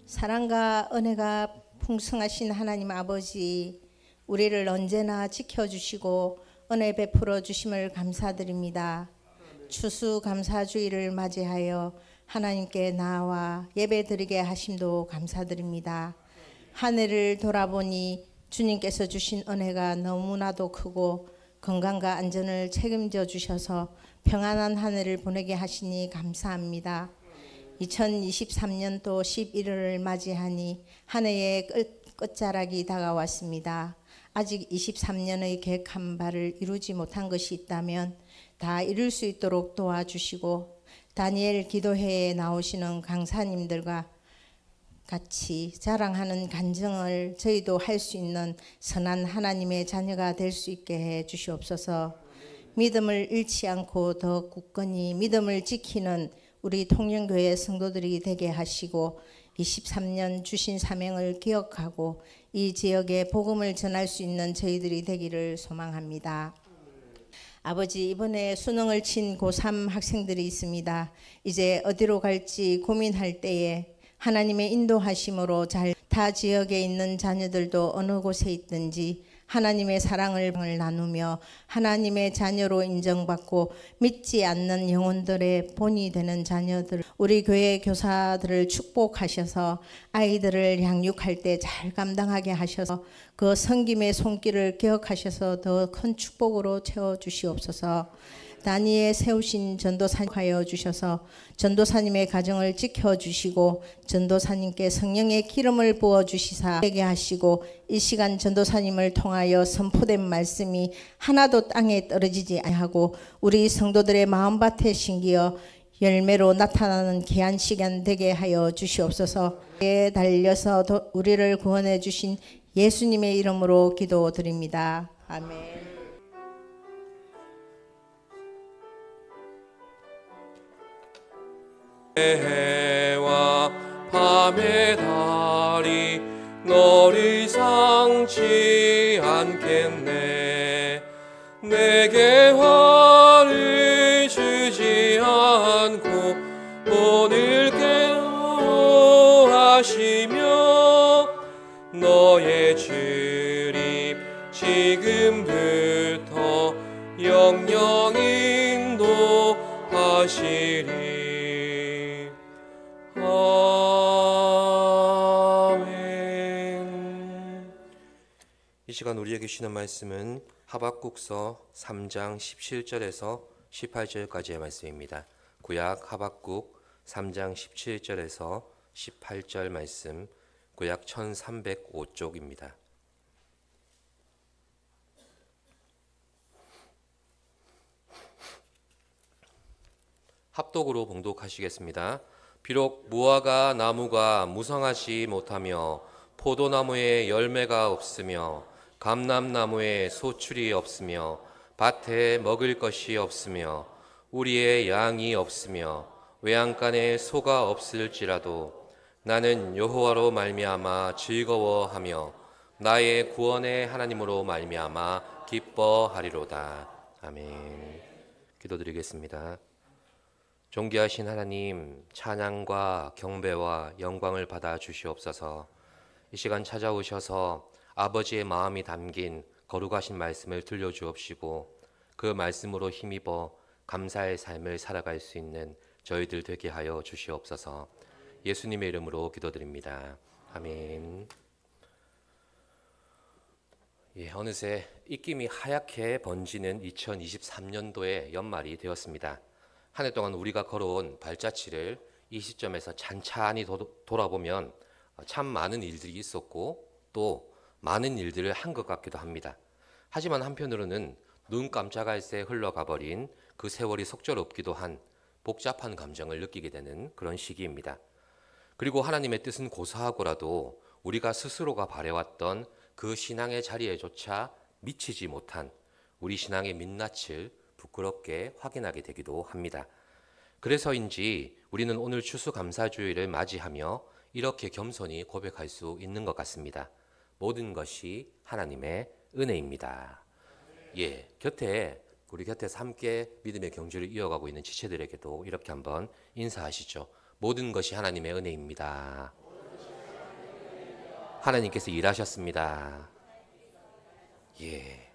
사랑과 은혜가 풍성하신 하나님 아버지, 우리를 언제나 지켜주시고 은혜 베풀어 주심을 감사드립니다. 추수감사주의를 맞이하여 하나님께 나와 예배드리게 하심도 감사드립니다. 한 해를 돌아보니 주님께서 주신 은혜가 너무나도 크고 건강과 안전을 책임져 주셔서 평안한 한 해를 보내게 하시니 감사합니다. 2023년도 11월을 맞이하니 한 해의 끝자락이 다가왔습니다. 아직 23년의 계획한 바를 이루지 못한 것이 있다면 다 이룰 수 있도록 도와주시고, 다니엘 기도회에 나오시는 강사님들과 같이 자랑하는 간증을 저희도 할 수 있는 선한 하나님의 자녀가 될 수 있게 해 주시옵소서. 믿음을 잃지 않고 더 굳건히 믿음을 지키는 우리 통영교회 성도들이 되게 하시고, 23년 주신 사명을 기억하고 이 지역에 복음을 전할 수 있는 저희들이 되기를 소망합니다. 아버지, 이번에 수능을 친 고3 학생들이 있습니다. 이제 어디로 갈지 고민할 때에 하나님의 인도하심으로 타 지역에 있는 자녀들도 어느 곳에 있든지 하나님의 사랑을 나누며 하나님의 자녀로 인정받고 믿지 않는 영혼들의 본이 되는 자녀들, 우리 교회 교사들을 축복하셔서 아이들을 양육할 때 잘 감당하게 하셔서 그 섬김의 손길을 기억하셔서 더 큰 축복으로 채워주시옵소서. 다니엘 세우신 전도사님 하여 주셔서 전도사님의 가정을 지켜주시고 전도사님께 성령의 기름을 부어주시사 되게 하시고, 이 시간 전도사님을 통하여 선포된 말씀이 하나도 땅에 떨어지지 아니하고 우리 성도들의 마음밭에 심기어 열매로 나타나는 귀한 시간 되게 하여 주시옵소서. 에 달려서 우리를 구원해 주신 예수님의 이름으로 기도드립니다. 아멘. 해와 밤의 달이 너를 상치 않겠네. 내게 화를 주지 않고 오늘 깨워하시며 너의 주님 지금부터 영영 인도하시리. 이 시간 우리에게 주시는 말씀은 하박국서 3장 17절에서 18절까지의 말씀입니다. 구약 하박국 3장 17절에서 18절 말씀, 구약 1305쪽입니다. 합독으로 봉독하시겠습니다. 비록 무화과 나무가 무성하지 못하며 포도나무에 열매가 없으며 감람나무에 소출이 없으며 밭에 먹을 것이 없으며 우리의 양이 없으며 외양간에 소가 없을지라도 나는 여호와로 말미암아 즐거워하며 나의 구원의 하나님으로 말미암아 기뻐하리로다. 아멘. 기도드리겠습니다. 존귀하신 하나님, 찬양과 경배와 영광을 받아 주시옵소서. 이 시간 찾아오셔서 아버지의 마음이 담긴 거룩하신 말씀을 들려주옵시고 그 말씀으로 힘입어 감사의 삶을 살아갈 수 있는 저희들 되게 하여 주시옵소서. 예수님의 이름으로 기도드립니다. 아멘. 어느새 입김이 하얗게 번지는 2023년도의 연말이 되었습니다. 한 해 동안 우리가 걸어온 발자취를 이 시점에서 찬찬히 돌아보면 참 많은 일들이 있었고 또 많은 일들을 한 것 같기도 합니다. 하지만 한편으로는 눈 깜짝할 새 흘러가 버린 그 세월이 속절없기도 한 복잡한 감정을 느끼게 되는 그런 시기입니다. 그리고 하나님의 뜻은 고사하고라도 우리가 스스로가 바래왔던 그 신앙의 자리에조차 미치지 못한 우리 신앙의 민낯을 부끄럽게 확인하게 되기도 합니다. 그래서인지 우리는 오늘 추수감사주일을 맞이하며 이렇게 겸손히 고백할 수 있는 것 같습니다. 모든 것이 하나님의 은혜입니다. 곁에 우리 곁에서 함께 믿음의 경주를 이어가고 있는 지체들에게도 이렇게 한번 인사하시죠. 모든 것이 하나님의 은혜입니다. 하나님께서 일하셨습니다. 예.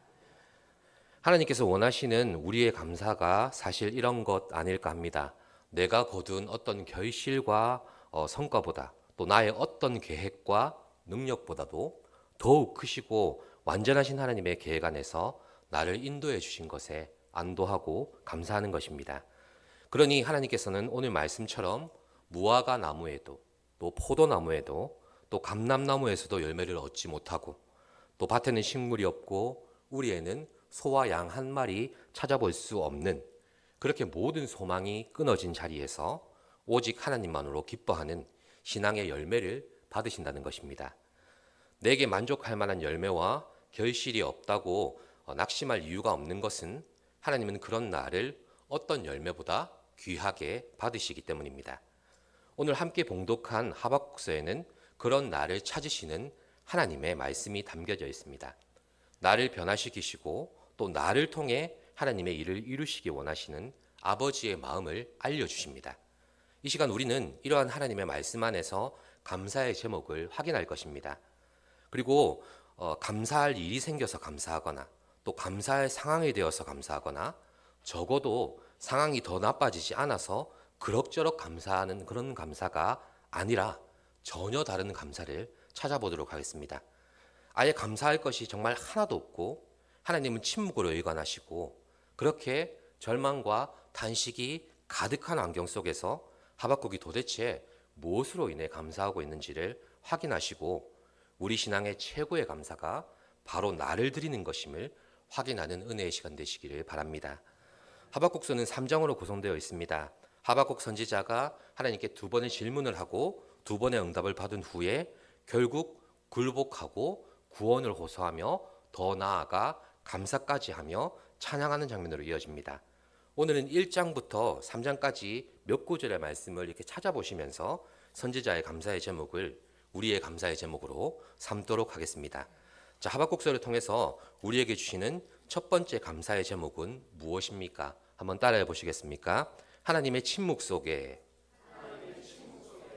하나님께서 원하시는 우리의 감사가 사실 이런 것 아닐까 합니다. 내가 거둔 어떤 결실과 성과보다, 또 나의 어떤 계획과 능력보다도 더욱 크시고 완전하신 하나님의 계획 안에서 나를 인도해 주신 것에 안도하고 감사하는 것입니다. 그러니 하나님께서는 오늘 말씀처럼 무화과 나무에도, 또 포도나무에도, 또 감람나무에서도 열매를 얻지 못하고, 또 밭에는 식물이 없고 우리에는 소와 양 한 마리 찾아볼 수 없는, 그렇게 모든 소망이 끊어진 자리에서 오직 하나님만으로 기뻐하는 신앙의 열매를 받으신다는 것입니다. 내게 만족할 만한 열매와 결실이 없다고 낙심할 이유가 없는 것은 하나님은 그런 나를 어떤 열매보다 귀하게 받으시기 때문입니다. 오늘 함께 봉독한 하박국서에는 그런 나를 찾으시는 하나님의 말씀이 담겨져 있습니다. 나를 변화시키시고 또 나를 통해 하나님의 일을 이루시기 원하시는 아버지의 마음을 알려주십니다. 이 시간 우리는 이러한 하나님의 말씀 안에서 감사의 제목을 확인할 것입니다. 그리고 감사할 일이 생겨서 감사하거나, 또 감사할 상황이 되어서 감사하거나, 적어도 상황이 더 나빠지지 않아서 그럭저럭 감사하는 그런 감사가 아니라 전혀 다른 감사를 찾아보도록 하겠습니다. 아예 감사할 것이 정말 하나도 없고 하나님은 침묵으로 의관하시고, 그렇게 절망과 탄식이 가득한 환경 속에서 하박국이 도대체 무엇으로 인해 감사하고 있는지를 확인하시고, 우리 신앙의 최고의 감사가 바로 나를 드리는 것임을 확인하는 은혜의 시간 되시기를 바랍니다. 하박국서는 3장으로 구성되어 있습니다. 하박국 선지자가 하나님께 2번의 질문을 하고 2번의 응답을 받은 후에 결국 굴복하고 구원을 호소하며 더 나아가 감사까지 하며 찬양하는 장면으로 이어집니다. 오늘은 1장부터 3장까지 몇 구절의 말씀을 이렇게 찾아보시면서 선지자의 감사의 제목을 우리의 감사의 제목으로 삼도록 하겠습니다. 자, 하박국서를 통해서 우리에게 주시는 첫 번째 감사의 제목은 무엇입니까? 한번 따라해 보시겠습니까? 하나님의 침묵 속에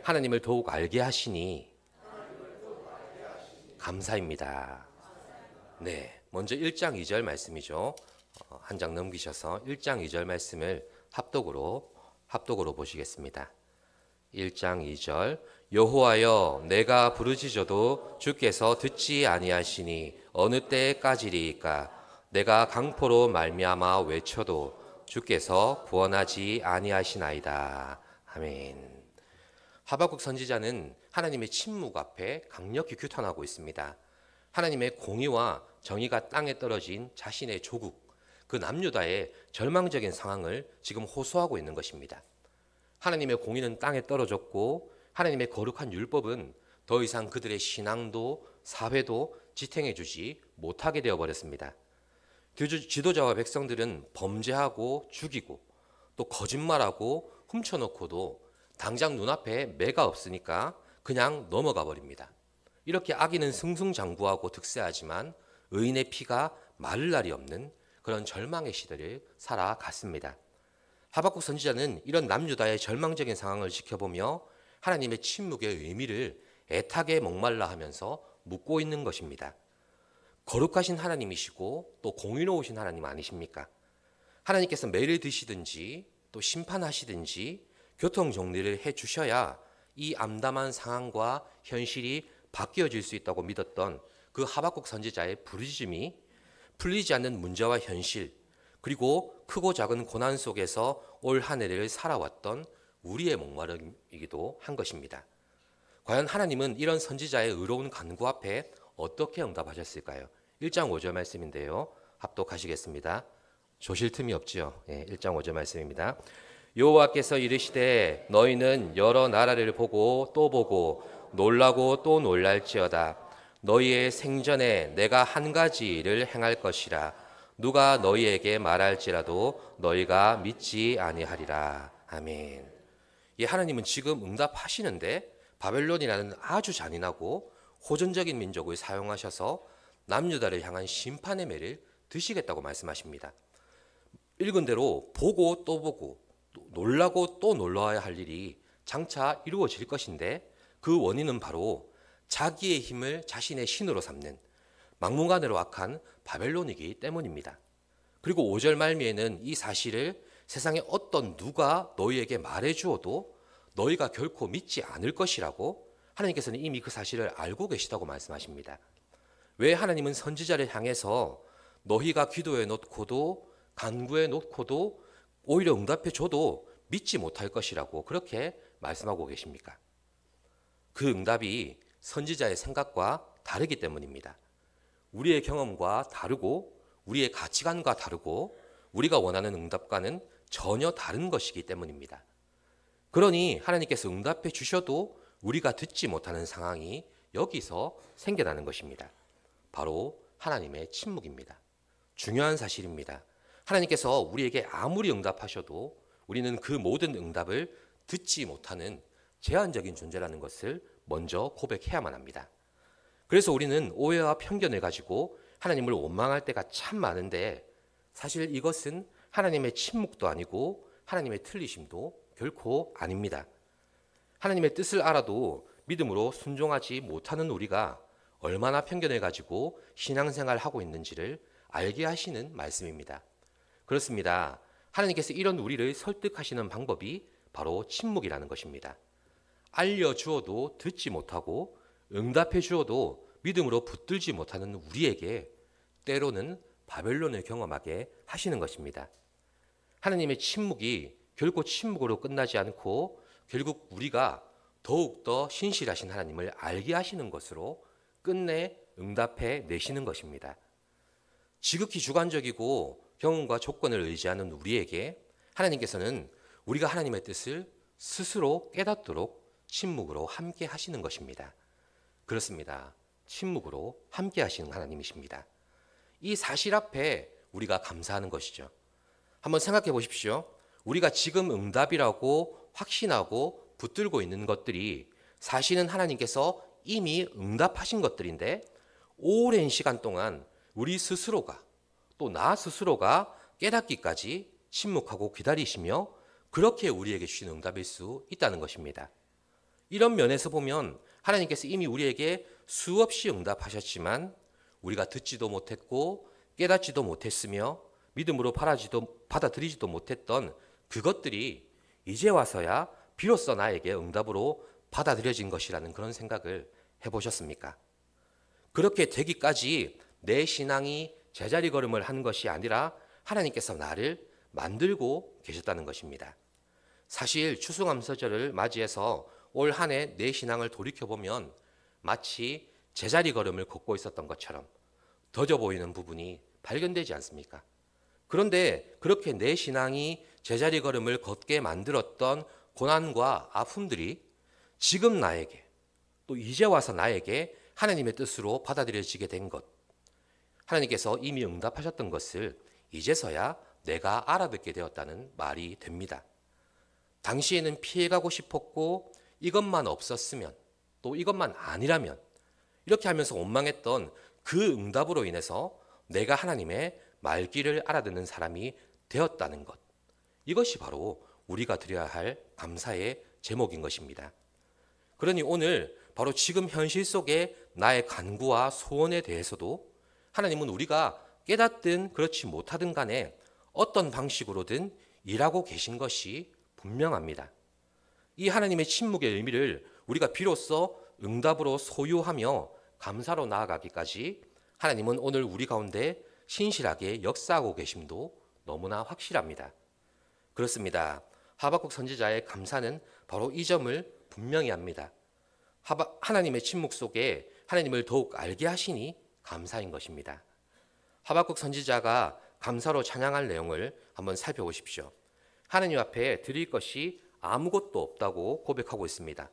하나님을 더욱 알게 하시니 감사입니다. 네, 먼저 1장 2절 말씀이죠. 한 장 넘기셔서 1장 2절 말씀을 합독으로 보시겠습니다. 1장 2절 여호와여 내가 부르짖어도 주께서 듣지 아니하시니 어느 때까지리이까 내가 강포로 말미암아 외쳐도 주께서 구원하지 아니하시나이다. 아멘. 하박국 선지자는 하나님의 침묵 앞에 강력히 규탄하고 있습니다. 하나님의 공의와 정의가 땅에 떨어진 자신의 조국, 그 남유다의 절망적인 상황을 지금 호소하고 있는 것입니다. 하나님의 공의는 땅에 떨어졌고 하나님의 거룩한 율법은 더 이상 그들의 신앙도 사회도 지탱해 주지 못하게 되어버렸습니다. 지도자와 백성들은 범죄하고 죽이고 또 거짓말하고 훔쳐놓고도 당장 눈앞에 매가 없으니까 그냥 넘어가 버립니다. 이렇게 악인은 승승장구하고 득세하지만 의인의 피가 마를 날이 없는 그런 절망의 시대를 살아갔습니다. 하박국 선지자는 이런 남유다의 절망적인 상황을 지켜보며 하나님의 침묵의 의미를 애타게 목말라 하면서 묻고 있는 것입니다. 거룩하신 하나님이시고 또 공의로우신 하나님 아니십니까? 하나님께서 매를 드시든지 또 심판하시든지 교통 정리를 해 주셔야 이 암담한 상황과 현실이 바뀌어질 수 있다고 믿었던 그 하박국 선지자의 부르짖음이 풀리지 않는 문제와 현실, 그리고 크고 작은 고난 속에서 올 한 해를 살아왔던 우리의 목마름이기도 한 것입니다. 과연 하나님은 이런 선지자의 의로운 간구 앞에 어떻게 응답하셨을까요? 1장 5절 말씀인데요. 합독하시겠습니다. 조실 틈이 없지요. 1장 5절 말씀입니다. 여호와께서 이르시되 너희는 여러 나라를 보고 또 보고 놀라고 또 놀랄지어다. 너희의 생전에 내가 한 가지 일을 행할 것이라. 누가 너희에게 말할지라도 너희가 믿지 아니하리라. 아멘. 하나님은 지금 응답하시는데 바벨론이라는 아주 잔인하고 호전적인 민족을 사용하셔서 남유다를 향한 심판의 매를 드시겠다고 말씀하십니다. 읽은 대로 보고 또 보고 놀라고 또 놀라야 할 일이 장차 이루어질 것인데 그 원인은 바로 자기의 힘을 자신의 신으로 삼는 막무가내로 악한 바벨론이기 때문입니다. 그리고 5절 말미에는 이 사실을 세상에 어떤 누가 너희에게 말해주어도 너희가 결코 믿지 않을 것이라고 하나님께서는 이미 그 사실을 알고 계시다고 말씀하십니다. 왜 하나님은 선지자를 향해서 너희가 기도해 놓고도 간구해 놓고도 오히려 응답해 줘도 믿지 못할 것이라고 그렇게 말씀하고 계십니까? 그 응답이 선지자의 생각과 다르기 때문입니다. 우리의 경험과 다르고 우리의 가치관과 다르고 우리가 원하는 응답과는 전혀 다른 것이기 때문입니다. 그러니 하나님께서 응답해 주셔도 우리가 듣지 못하는 상황이 여기서 생겨나는 것입니다. 바로 하나님의 침묵입니다. 중요한 사실입니다. 하나님께서 우리에게 아무리 응답하셔도 우리는 그 모든 응답을 듣지 못하는 제한적인 존재라는 것을 먼저 고백해야만 합니다. 그래서 우리는 오해와 편견을 가지고 하나님을 원망할 때가 참 많은데 사실 이것은 하나님의 침묵도 아니고 하나님의 틀리심도 결코 아닙니다. 하나님의 뜻을 알아도 믿음으로 순종하지 못하는 우리가 얼마나 편견을 가지고 신앙생활을 하고 있는지를 알게 하시는 말씀입니다. 그렇습니다. 하나님께서 이런 우리를 설득하시는 방법이 바로 침묵이라는 것입니다. 알려주어도 듣지 못하고 응답해 주어도 믿음으로 붙들지 못하는 우리에게 때로는 바벨론을 경험하게 하시는 것입니다. 하나님의 침묵이 결코 침묵으로 끝나지 않고 결국 우리가 더욱더 신실하신 하나님을 알게 하시는 것으로 끝내 응답해 내시는 것입니다. 지극히 주관적이고 경험과 조건을 의지하는 우리에게 하나님께서는 우리가 하나님의 뜻을 스스로 깨닫도록 침묵으로 함께 하시는 것입니다. 그렇습니다. 침묵으로 함께 하시는 하나님이십니다. 이 사실 앞에 우리가 감사하는 것이죠. 한번 생각해 보십시오. 우리가 지금 응답이라고 확신하고 붙들고 있는 것들이 사실은 하나님께서 이미 응답하신 것들인데 오랜 시간 동안 우리 스스로가 또 나 스스로가 깨닫기까지 침묵하고 기다리시며 그렇게 우리에게 주신 응답일 수 있다는 것입니다. 이런 면에서 보면 하나님께서 이미 우리에게 수없이 응답하셨지만 우리가 듣지도 못했고 깨닫지도 못했으며 믿음으로 받아들이지도 못했던 그것들이 이제 와서야 비로소 나에게 응답으로 받아들여진 것이라는 그런 생각을 해보셨습니까? 그렇게 되기까지 내 신앙이 제자리 걸음을 한 것이 아니라 하나님께서 나를 만들고 계셨다는 것입니다. 사실 추수감사절을 맞이해서 올 한 해 내 신앙을 돌이켜보면 마치 제자리 걸음을 걷고 있었던 것처럼 더뎌 보이는 부분이 발견되지 않습니까? 그런데 그렇게 내 신앙이 제자리 걸음을 걷게 만들었던 고난과 아픔들이 지금 나에게 또 이제 와서 나에게 하나님의 뜻으로 받아들여지게 된 것, 하나님께서 이미 응답하셨던 것을 이제서야 내가 알아듣게 되었다는 말이 됩니다. 당시에는 피해가고 싶었고 이것만 없었으면 또 이것만 아니라면 이렇게 하면서 원망했던 그 응답으로 인해서 내가 하나님의 말귀를 알아듣는 사람이 되었다는 것, 이것이 바로 우리가 드려야 할 감사의 제목인 것입니다. 그러니 오늘 바로 지금 현실 속에 나의 간구와 소원에 대해서도 하나님은 우리가 깨닫든 그렇지 못하든 간에 어떤 방식으로든 일하고 계신 것이 분명합니다. 이 하나님의 침묵의 의미를 우리가 비로소 응답으로 소유하며 감사로 나아가기까지 하나님은 오늘 우리 가운데 신실하게 역사하고 계심도 너무나 확실합니다. 그렇습니다. 하박국 선지자의 감사는 바로 이 점을 분명히 합니다. 하나님의 침묵 속에 하나님을 더욱 알게 하시니 감사인 것입니다. 하박국 선지자가 감사로 찬양할 내용을 한번 살펴보십시오. 하나님 앞에 드릴 것이 아무것도 없다고 고백하고 있습니다.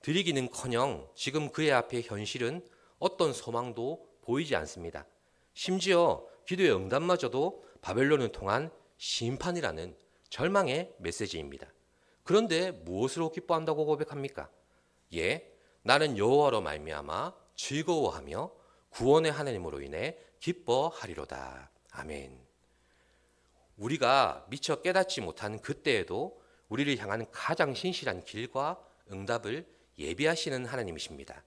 드리기는커녕 지금 그의 앞에 현실은 어떤 소망도 보이지 않습니다. 심지어 기도의 응답마저도 바벨론을 통한 심판이라는 절망의 메시지입니다. 그런데 무엇으로 기뻐한다고 고백합니까? 나는 여호와로 말미암아 즐거워하며 구원의 하나님으로 인해 기뻐하리로다. 아멘. 우리가 미처 깨닫지 못한 그때에도 우리를 향한 가장 신실한 길과 응답을 예비하시는 하나님이십니다.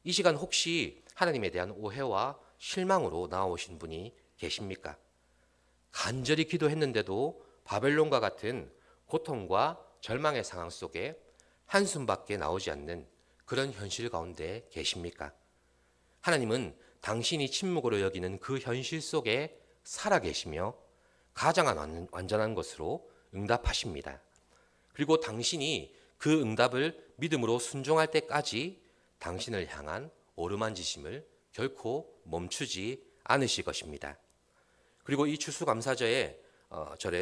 이 시간 혹시 하나님에 대한 오해와 실망으로 나오신 분이 계십니까? 간절히 기도했는데도 바벨론과 같은 고통과 절망의 상황 속에 한숨밖에 나오지 않는 그런 현실 가운데 계십니까? 하나님은 당신이 침묵으로 여기는 그 현실 속에 살아계시며 가장 완전한 것으로 응답하십니다. 그리고 당신이 그 응답을 믿음으로 순종할 때까지 당신을 향한 오르만지심을 결코 멈추지 않으실 것입니다. 그리고 이 추수감사절의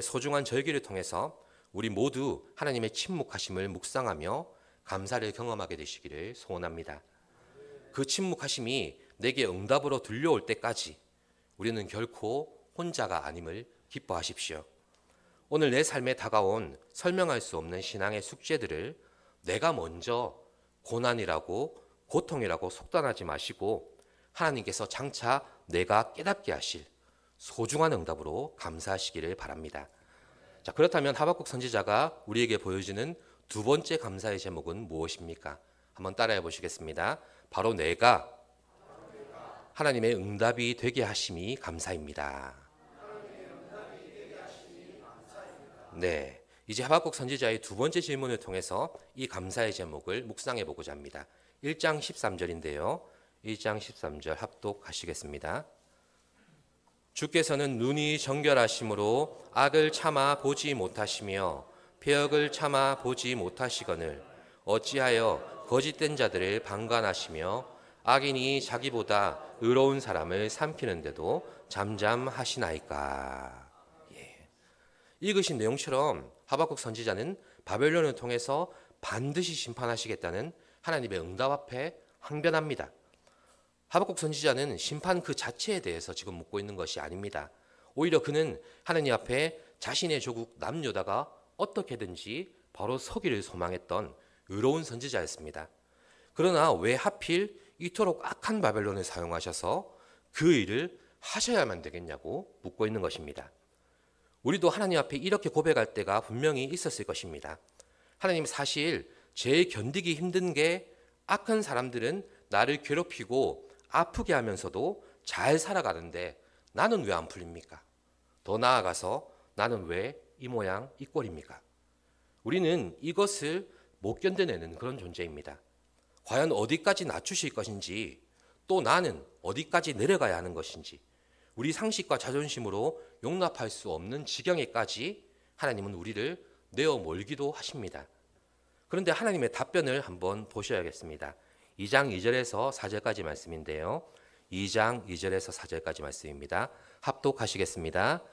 소중한 절기를 통해서 우리 모두 하나님의 침묵하심을 묵상하며 감사를 경험하게 되시기를 소원합니다. 그 침묵하심이 내게 응답으로 들려올 때까지 우리는 결코 혼자가 아님을 기뻐하십시오. 오늘 내 삶에 다가온 설명할 수 없는 신앙의 숙제들을 내가 먼저 고난이라고 고통이라고 속단하지 마시고 하나님께서 장차 내가 깨닫게 하실 소중한 응답으로 감사하시기를 바랍니다. 자, 그렇다면 하박국 선지자가 우리에게 보여주는 두 번째 감사의 제목은 무엇입니까? 한번 따라해 보시겠습니다. 바로 내가 하나님의 응답이 되게 하심이 감사입니다. 네, 이제 하박국 선지자의 두 번째 질문을 통해서 이 감사의 제목을 묵상해 보고자 합니다. 1장 13절인데요. 1장 13절 합독하시겠습니다. 주께서는 눈이 정결하심으로 악을 참아 보지 못하시며 폐역을 참아 보지 못하시거늘 어찌하여 거짓된 자들을 방관하시며 악인이 자기보다 의로운 사람을 삼키는데도 잠잠하시나이까. 읽으신 내용처럼 하박국 선지자는 바벨론을 통해서 반드시 심판하시겠다는 하나님의 응답 앞에 항변합니다. 하박국 선지자는 심판 그 자체에 대해서 지금 묻고 있는 것이 아닙니다. 오히려 그는 하나님 앞에 자신의 조국 남유다가 어떻게든지 바로 서기를 소망했던 의로운 선지자였습니다. 그러나 왜 하필 이토록 악한 바벨론을 사용하셔서 그 일을 하셔야만 되겠냐고 묻고 있는 것입니다. 우리도 하나님 앞에 이렇게 고백할 때가 분명히 있었을 것입니다. 하나님, 사실 제일 견디기 힘든 게 악한 사람들은 나를 괴롭히고 아프게 하면서도 잘 살아가는데 나는 왜 안 풀립니까? 더 나아가서 나는 왜 이 모양 이 꼴입니까? 우리는 이것을 못 견뎌내는 그런 존재입니다. 과연 어디까지 낮추실 것인지, 또 나는 어디까지 내려가야 하는 것인지, 우리 상식과 자존심으로 용납할 수 없는 지경에까지 하나님은 우리를 내어 몰기도 하십니다. 그런데 하나님의 답변을 한번 보셔야겠습니다. 2장 2절에서 4절까지 말씀인데요. 2장 2절에서 4절까지 말씀입니다. 합독하시겠습니다.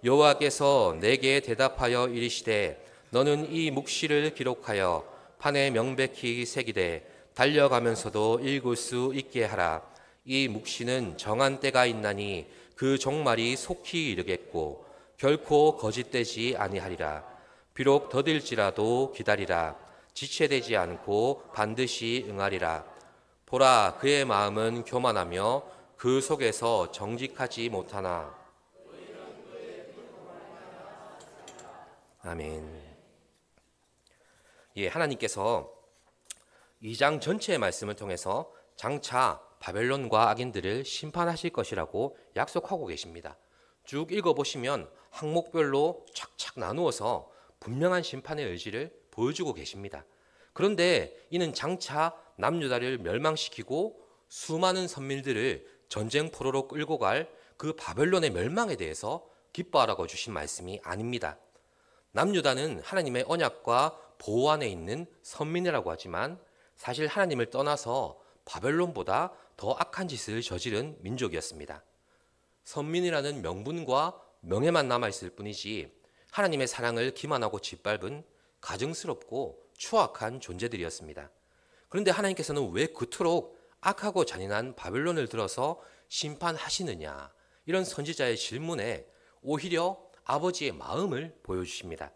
여호와께서 내게 대답하여 이르시되 너는 이 묵시를 기록하여 판에 명백히 새기되 달려가면서도 읽을 수 있게 하라. 이 묵시는 정한 때가 있나니 그 종말이 속히 이르겠고 결코 거짓되지 아니하리라. 비록 더딜지라도 기다리라. 지체되지 않고 반드시 응하리라. 보라, 그의 마음은 교만하며 그 속에서 정직하지 못하나. 아멘. 하나님께서 2장 전체의 말씀을 통해서 장차 바벨론과 악인들을 심판하실 것이라고 약속하고 계십니다. 쭉 읽어보시면 항목별로 착착 나누어서 분명한 심판의 의지를 보여주고 계십니다. 그런데 이는 장차 남유다를 멸망시키고 수많은 선민들을 전쟁 포로로 끌고 갈 그 바벨론의 멸망에 대해서 기뻐하라고 주신 말씀이 아닙니다. 남유다는 하나님의 언약과 보호 안에 있는 선민이라고 하지만 사실 하나님을 떠나서 바벨론보다 더 악한 짓을 저지른 민족이었습니다. 선민이라는 명분과 명예만 남아있을 뿐이지 하나님의 사랑을 기만하고 짓밟은 가증스럽고 추악한 존재들이었습니다. 그런데 하나님께서는 왜 그토록 악하고 잔인한 바벨론을 들어서 심판하시느냐, 이런 선지자의 질문에 오히려 아버지의 마음을 보여주십니다.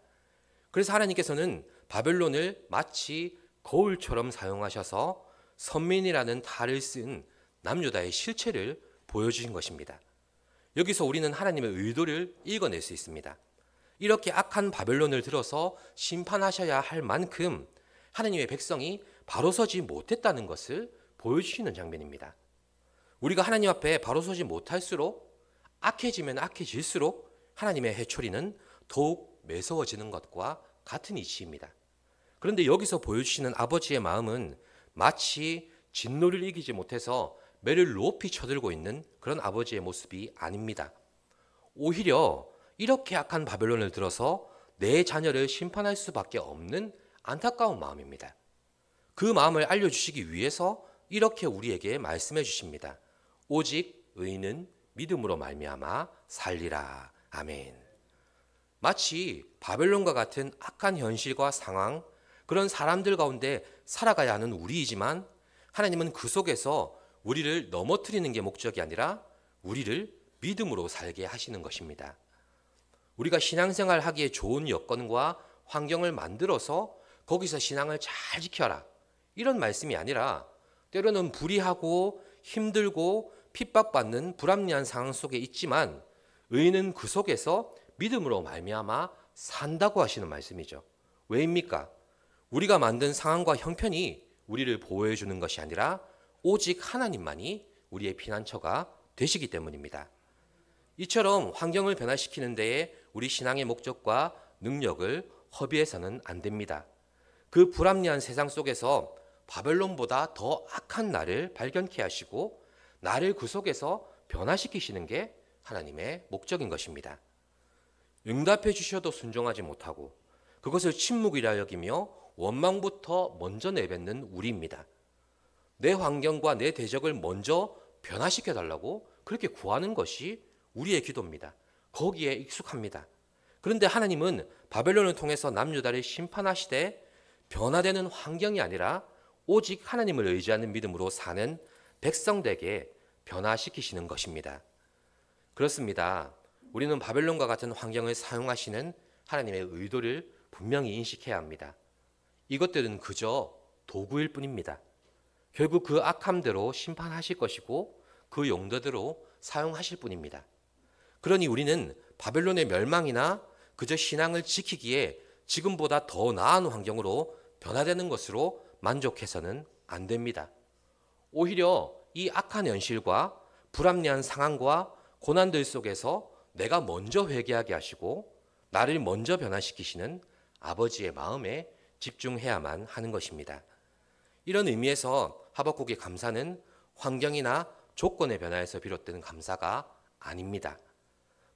그래서 하나님께서는 바벨론을 마치 거울처럼 사용하셔서 선민이라는 탈을 쓴 남유다의 실체를 보여주신 것입니다. 여기서 우리는 하나님의 의도를 읽어낼 수 있습니다. 이렇게 악한 바벨론을 들어서 심판하셔야 할 만큼 하나님의 백성이 바로 서지 못했다는 것을 보여주시는 장면입니다. 우리가 하나님 앞에 바로 서지 못할수록, 악해지면 악해질수록 하나님의 해초리는 더욱 매서워지는 것과 같은 이치입니다. 그런데 여기서 보여주시는 아버지의 마음은 마치 진노를 이기지 못해서 매를 높이 쳐들고 있는 그런 아버지의 모습이 아닙니다. 오히려 이렇게 악한 바벨론을 들어서 내 자녀를 심판할 수밖에 없는 안타까운 마음입니다. 그 마음을 알려주시기 위해서 이렇게 우리에게 말씀해 주십니다. 오직 의인은 믿음으로 말미암아 살리라. 아멘. 마치 바벨론과 같은 악한 현실과 상황, 그런 사람들 가운데 살아가야 하는 우리이지만 하나님은 그 속에서 우리를 넘어뜨리는 게 목적이 아니라 우리를 믿음으로 살게 하시는 것입니다. 우리가 신앙생활 하기에 좋은 여건과 환경을 만들어서 거기서 신앙을 잘 지켜라, 이런 말씀이 아니라 때로는 불의하고 힘들고 핍박받는 불합리한 상황 속에 있지만 의인은 그 속에서 믿음으로 말미암아 산다고 하시는 말씀이죠. 왜입니까? 우리가 만든 상황과 형편이 우리를 보호해 주는 것이 아니라 오직 하나님만이 우리의 피난처가 되시기 때문입니다. 이처럼 환경을 변화시키는 데에 우리 신앙의 목적과 능력을 허비해서는 안 됩니다. 그 불합리한 세상 속에서 바벨론보다 더 악한 나를 발견케 하시고 나를 그 속에서 변화시키시는 게 하나님의 목적인 것입니다. 응답해 주셔도 순종하지 못하고 그것을 침묵이라 여기며 원망부터 먼저 내뱉는 우리입니다. 내 환경과 내 대적을 먼저 변화시켜 달라고 그렇게 구하는 것이 우리의 기도입니다. 거기에 익숙합니다. 그런데 하나님은 바벨론을 통해서 남유다를 심판하시되 변화되는 환경이 아니라 오직 하나님을 의지하는 믿음으로 사는 백성들에게 변화시키시는 것입니다. 그렇습니다. 우리는 바벨론과 같은 환경을 사용하시는 하나님의 의도를 분명히 인식해야 합니다. 이것들은 그저 도구일 뿐입니다. 결국 그 악함대로 심판하실 것이고 그 용도대로 사용하실 뿐입니다. 그러니 우리는 바벨론의 멸망이나 그저 신앙을 지키기에 지금보다 더 나은 환경으로 변화되는 것으로 만족해서는 안 됩니다. 오히려 이 악한 현실과 불합리한 상황과 고난들 속에서 내가 먼저 회개하게 하시고 나를 먼저 변화시키시는 아버지의 마음에 집중해야만 하는 것입니다. 이런 의미에서 하박국의 감사는 환경이나 조건의 변화에서 비롯된 감사가 아닙니다.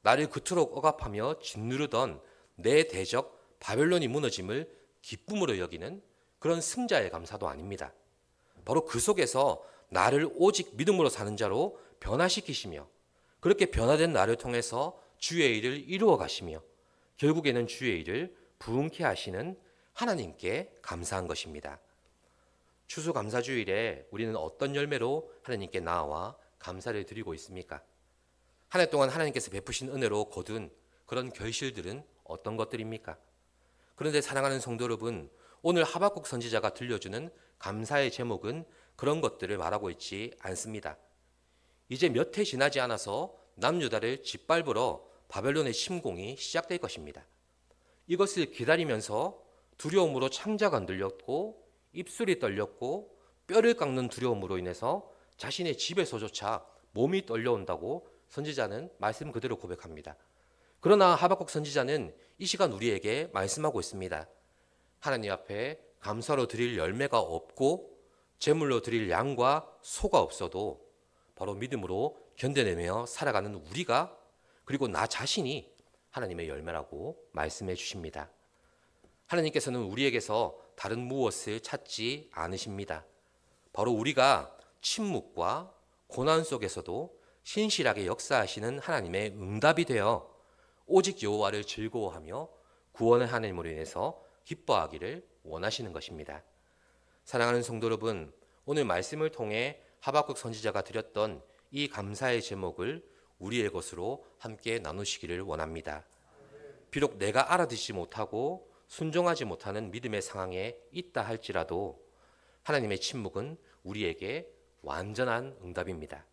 나를 그토록 억압하며 짓누르던 내 대적 바벨론이 무너짐을 기쁨으로 여기는 그런 승자의 감사도 아닙니다. 바로 그 속에서 나를 오직 믿음으로 사는 자로 변화시키시며 그렇게 변화된 나를 통해서 주의 일을 이루어 가시며 결국에는 주의 일을 부흥케 하시는 하나님께 감사한 것입니다. 추수감사주일에 우리는 어떤 열매로 하나님께 나아와 감사를 드리고 있습니까? 한 해 동안 하나님께서 베푸신 은혜로 거둔 그런 결실들은 어떤 것들입니까? 그런데 사랑하는 성도 여러분, 오늘 하박국 선지자가 들려주는 감사의 제목은 그런 것들을 말하고 있지 않습니다. 이제 몇 해 지나지 않아서 남유다를 짓밟으러 바벨론의 침공이 시작될 것입니다. 이것을 기다리면서 두려움으로 창자가 흔들렸고 입술이 떨렸고 뼈를 깎는 두려움으로 인해서 자신의 집에서조차 몸이 떨려온다고 선지자는 말씀 그대로 고백합니다. 그러나 하박국 선지자는 이 시간 우리에게 말씀하고 있습니다. 하나님 앞에 감사로 드릴 열매가 없고 제물로 드릴 양과 소가 없어도 바로 믿음으로 견뎌내며 살아가는 우리가 그리고 나 자신이 하나님의 열매라고 말씀해 주십니다. 하나님께서는 우리에게서 다른 무엇을 찾지 않으십니다. 바로 우리가 침묵과 고난 속에서도 신실하게 역사하시는 하나님의 응답이 되어 오직 여호와를 즐거워하며 구원의 하나님으로 인해서 기뻐하기를 원하시는 것입니다. 사랑하는 성도 여러분, 오늘 말씀을 통해 하박국 선지자가 드렸던 이 감사의 제목을 우리의 것으로 함께 나누시기를 원합니다. 비록 내가 알아듣지 못하고 순종하지 못하는 믿음의 상황에 있다 할지라도 하나님의 침묵은 우리에게 완전한 응답입니다.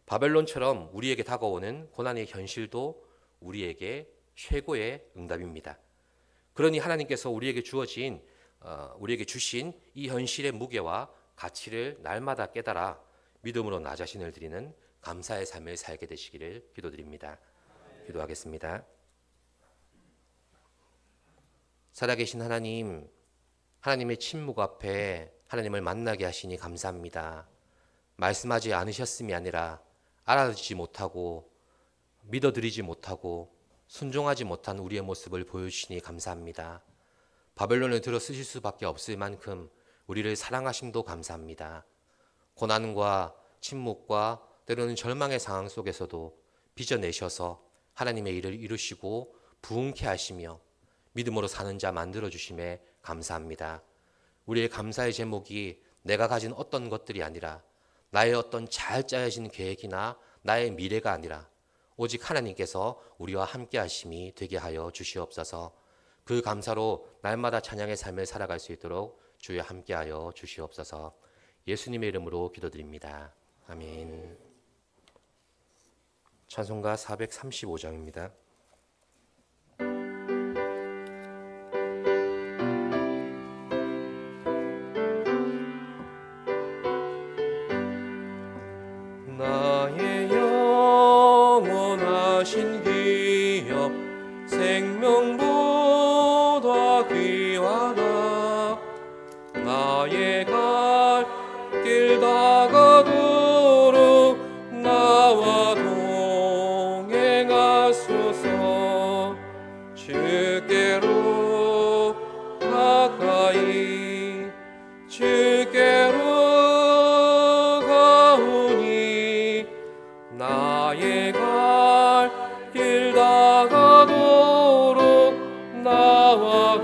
바벨론처럼 우리에게 다가오는 고난의 현실도 우리에게 최고의 응답입니다. 그러니 하나님께서 우리에게 주신 이 현실의 무게와 가치를 날마다 깨달아 믿음으로 나 자신을 드리는 감사의 삶을 살게 되시기를 기도드립니다. 기도하겠습니다. 살아계신 하나님, 하나님의 침묵 앞에 하나님을 만나게 하시니 감사합니다. 말씀하지 않으셨음이 아니라 알아듣지 못하고 믿어드리지 못하고 순종하지 못한 우리의 모습을 보여주시니 감사합니다. 바벨론을 들어 쓰실 수밖에 없을 만큼 우리를 사랑하심도 감사합니다. 고난과 침묵과 때로는 절망의 상황 속에서도 빚어내셔서 하나님의 일을 이루시고 부흥케 하시며 믿음으로 사는 자 만들어주심에 감사합니다. 우리의 감사의 제목이 내가 가진 어떤 것들이 아니라 나의 어떤 잘 짜여진 계획이나 나의 미래가 아니라 오직 하나님께서 우리와 함께 하심이 되게 하여 주시옵소서. 그 감사로 날마다 찬양의 삶을 살아갈 수 있도록 주여 함께 하여 주시옵소서. 예수님의 이름으로 기도드립니다. 아멘. 찬송가 435장입니다. 나의 영원하신 기업 생명보다 귀하다. 나의 갈 길 다가도록 나와 동행하소서. 주께로 가까이 주께로 가오니 나의 갈 길 다가도록 나와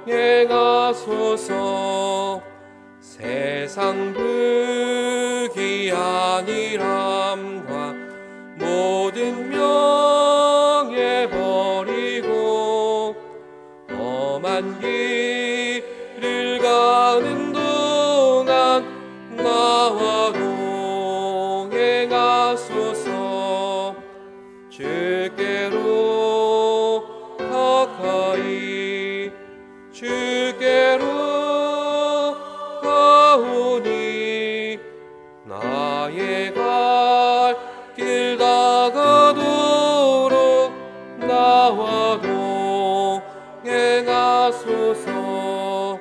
동행하소서. 세상 부귀한 일함과 모든 명예 버리고 험한 길을 가는 동안 나와 동행하소서. 주께로 가까이 주께로 가오니 나의 갈 길 다가도록 나와 동행하소서.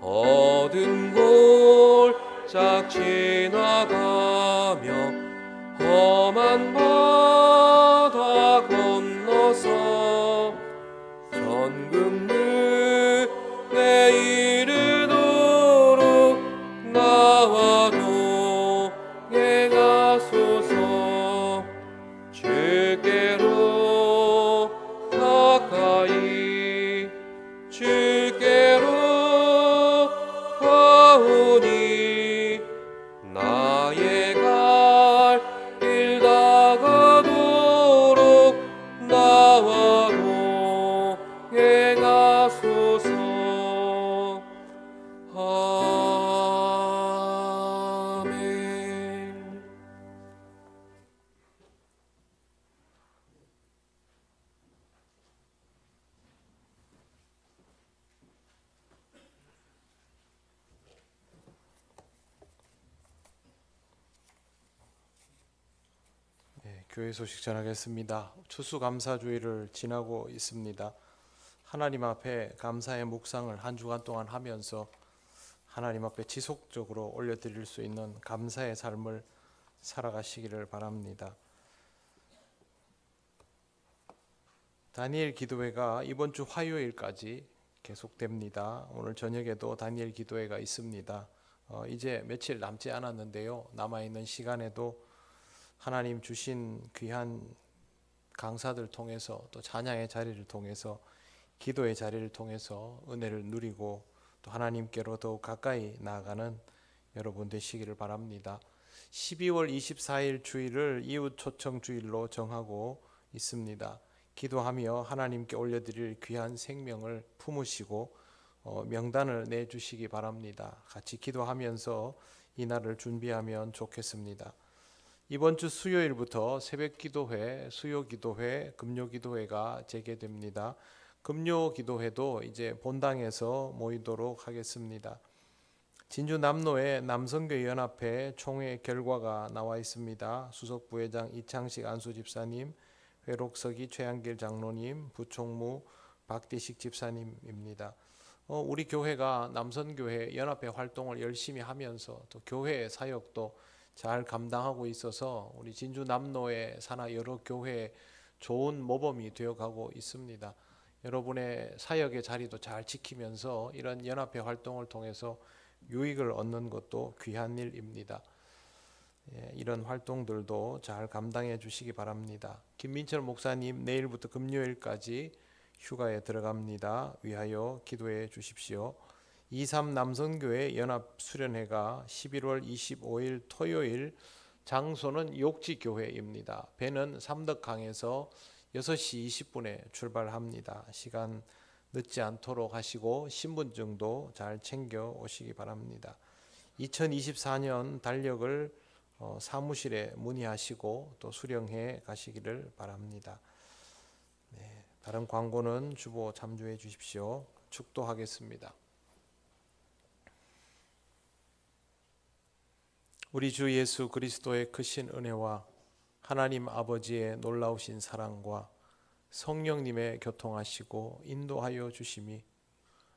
어두운 골짝 지나가며 험한 바다 건너서 전금문에 이르도록 나와 동행하소서. 주께로 가까이 주께로 가오니 나의 갈 길 다가도록 나와 동행하소서. 아멘. 교회 소식 전하겠습니다. 추수감사주의를 지나고 있습니다. 하나님 앞에 감사의 묵상을 한 주간 동안 하면서 하나님 앞에 지속적으로 올려드릴 수 있는 감사의 삶을 살아가시기를 바랍니다. 다니엘 기도회가 이번 주 화요일까지 계속됩니다. 오늘 저녁에도 다니엘 기도회가 있습니다. 이제 며칠 남지 않았는데요. 남아있는 시간에도 하나님 주신 귀한 강사들 통해서 또 찬양의 자리를 통해서 기도의 자리를 통해서 은혜를 누리고 또 하나님께로 더욱 가까이 나아가는 여러분 되시기를 바랍니다. 12월 24일 주일을 이웃 초청 주일로 정하고 있습니다. 기도하며 하나님께 올려드릴 귀한 생명을 품으시고 명단을 내주시기 바랍니다. 같이 기도하면서 이 날을 준비하면 좋겠습니다. 이번 주 수요일부터 새벽 기도회, 수요 기도회, 금요 기도회가 재개됩니다. 금요 기도회도 이제 본당에서 모이도록 하겠습니다. 진주 남로의 남성교회 연합회 총회 결과가 나와 있습니다. 수석 부회장 이창식 안수 집사님, 회록서기 최한길 장로님, 부총무 박대식 집사님입니다. 우리 교회가 남선교회 연합회 활동을 열심히 하면서 또 교회 사역도 잘 감당하고 있어서 우리 진주 남로의 산하 여러 교회에 좋은 모범이 되어가고 있습니다. 여러분의 사역의 자리도 잘 지키면서 이런 연합회 활동을 통해서 유익을 얻는 것도 귀한 일입니다. 이런 활동들도 잘 감당해 주시기 바랍니다. 김민철 목사님 내일부터 금요일까지 휴가에 들어갑니다. 위하여 기도해 주십시오. 23 남선교회 연합수련회가 11월 25일 토요일, 장소는 욕지교회입니다. 배는 삼덕항에서 6시 20분에 출발합니다. 시간 늦지 않도록 하시고 신분증도 잘 챙겨 오시기 바랍니다. 2024년 달력을 사무실에 문의하시고 또 수령해 가시기를 바랍니다. 다른 광고는 주보 참조해 주십시오. 축도하겠습니다. 우리 주 예수 그리스도의 크신 은혜와 하나님 아버지의 놀라우신 사랑과 성령님의 교통하시고 인도하여 주심이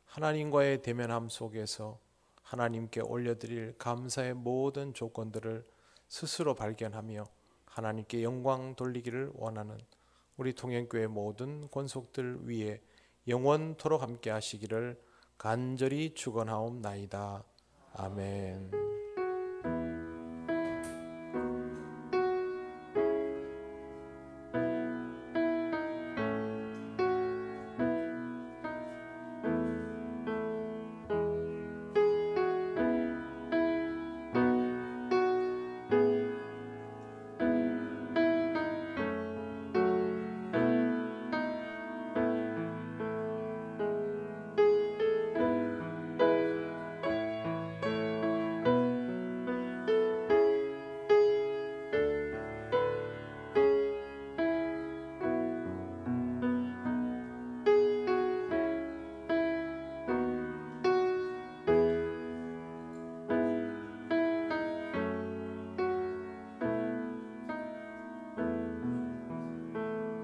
하나님과의 대면함 속에서 하나님께 올려드릴 감사의 모든 조건들을 스스로 발견하며 하나님께 영광 돌리기를 원하는 우리 통영교회 모든 권속들 위에 영원토록 함께 하시기를 간절히 축원하옵나이다. 아멘.